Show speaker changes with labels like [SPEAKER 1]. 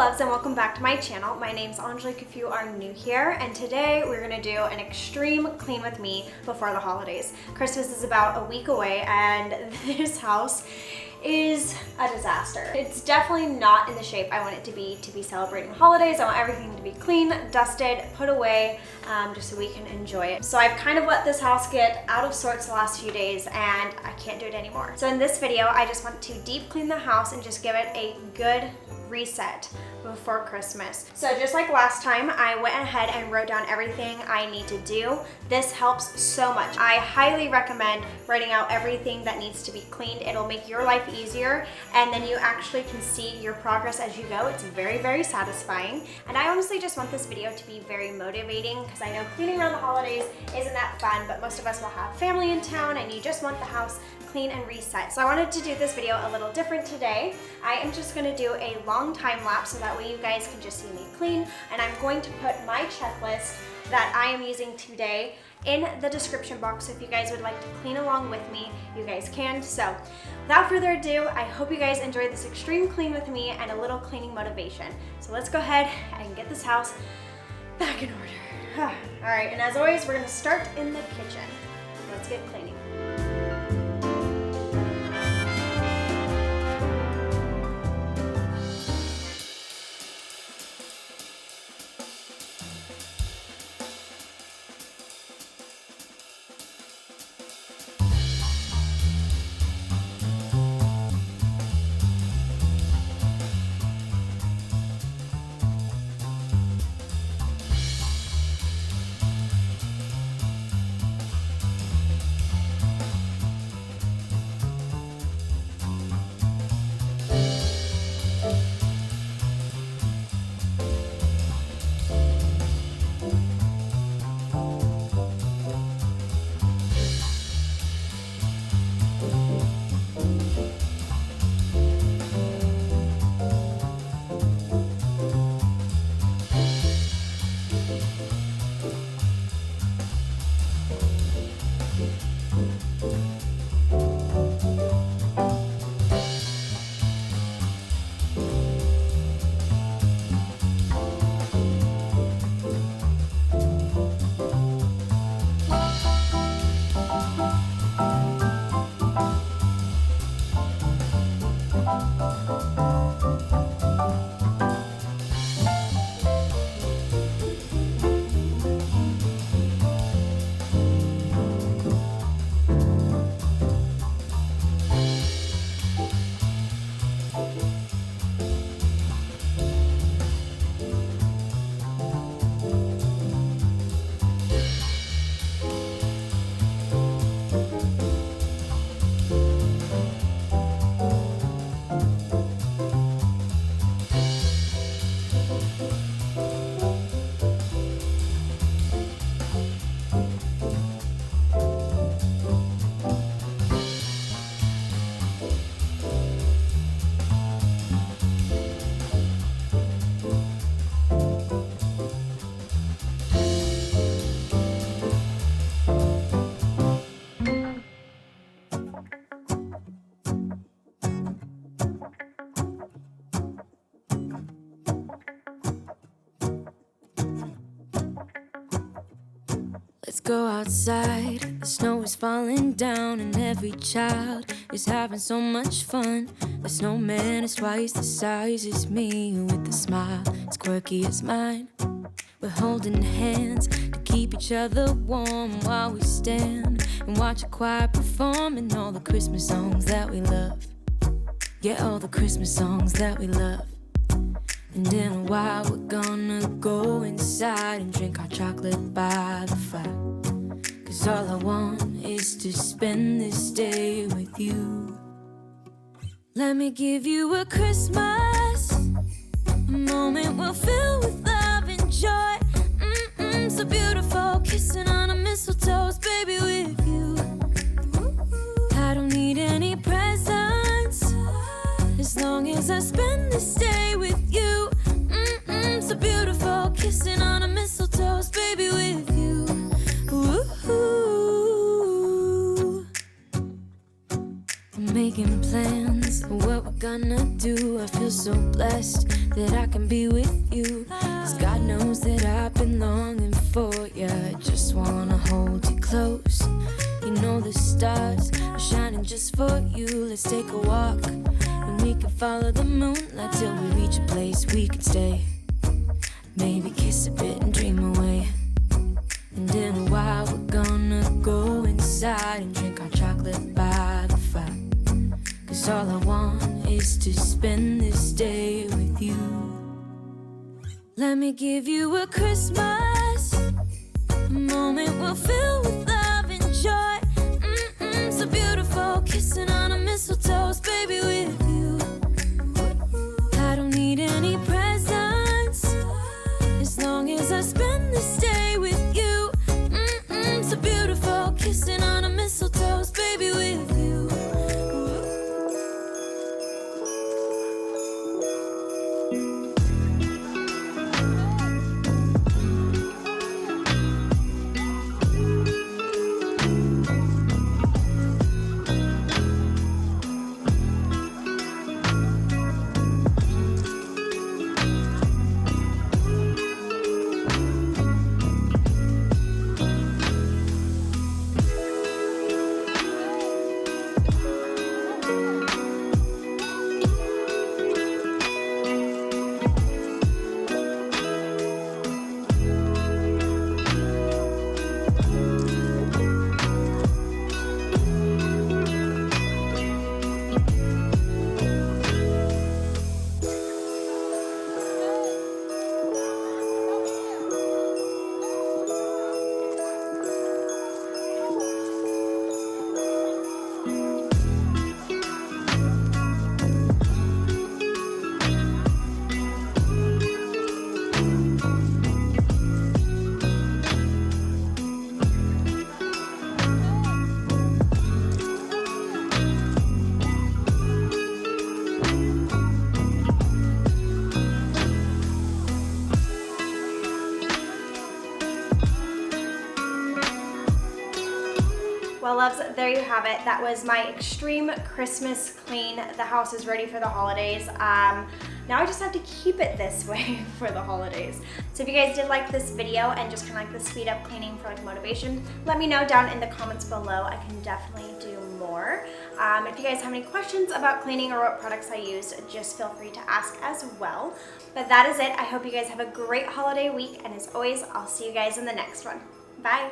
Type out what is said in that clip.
[SPEAKER 1] loves, and welcome back to my channel. My name's Angelique if you are new here, and today we're gonna do an extreme clean with me before the holidays. Christmas is about a week away and this house is a disaster. It's definitely not in the shape I want it to be celebrating the holidays. I want everything to be clean, dusted, put away, just so we can enjoy it. So I've kind of let this house get out of sorts the last few days and I can't do it anymore. So in this video, I just want to deep clean the house and just give it a good reset before Christmas. So just like last time, I went ahead and wrote down everything I need to do. This helps so much. I highly recommend writing out everything that needs to be cleaned. It'll make your life easier, and then you actually can see your progress as you go. It's very, very satisfying. And I honestly just want this video to be very motivating because I know cleaning around the holidays isn't that fun, but most of us will have family in town and you just want the house clean and reset. So I wanted to do this video a little different today. I am just gonna do a long time lapse so that way you guys can just see me clean, and I'm going to put my checklist that I am using today in the description box. So if you guys would like to clean along with me, you guys can. So without further ado, I hope you guys enjoyed this extreme clean with me and a little cleaning motivation. So let's go ahead and get this house back in order. All right, and as always, we're gonna start in the kitchen. Let's get cleaning.
[SPEAKER 2] Let's go outside, the snow is falling down and every child is having so much fun. The snowman is twice the size as me, with a smile as quirky as mine. We're holding hands to keep each other warm while we stand and watch a choir performing all the Christmas songs that we love. Yeah, all the Christmas songs that we love. And in a while we're gonna go inside and drink our chocolate by the fire. 'Cause all I want is to spend this day with you. Let me give you a Christmas, a moment we'll fill with love and joy. So beautiful, kissing on a mistletoe, baby, with you. I don't need any presents, as long as I spend this day with you. So beautiful, kissing on a mistletoe, baby, with you. Ooh. I'm making plans for what we're gonna do. I feel so that I can be with you. 'Cause God knows that I've been longing for you. I just wanna hold you close. You know the stars are shining just for you. Let's take a walk and we can follow the moonlight till we reach a place we can stay. Maybe kiss a bit and dream away. And in a while we're gonna go inside and drink our chocolate by the fire. 'Cause all I want is to spend this day with you. Let me give you a Christmas, a moment we'll fill with love and joy. So beautiful, kissing on a mistletoe, baby, with you. I don't need any presents as long as I spend this day with you. So beautiful, kissing on a mistletoe, baby, with you.
[SPEAKER 1] Well, loves, there you have it. That was my extreme Christmas clean. The house is ready for the holidays. Now I just have to keep it this way for the holidays. So if you guys did like this video and just kind of like the speed up cleaning for like motivation, let me know down in the comments below. I can definitely do more. If you guys have any questions about cleaning or what products I use, just feel free to ask as well. But that is it. I hope you guys have a great holiday week, and as always, I'll see you guys in the next one. Bye.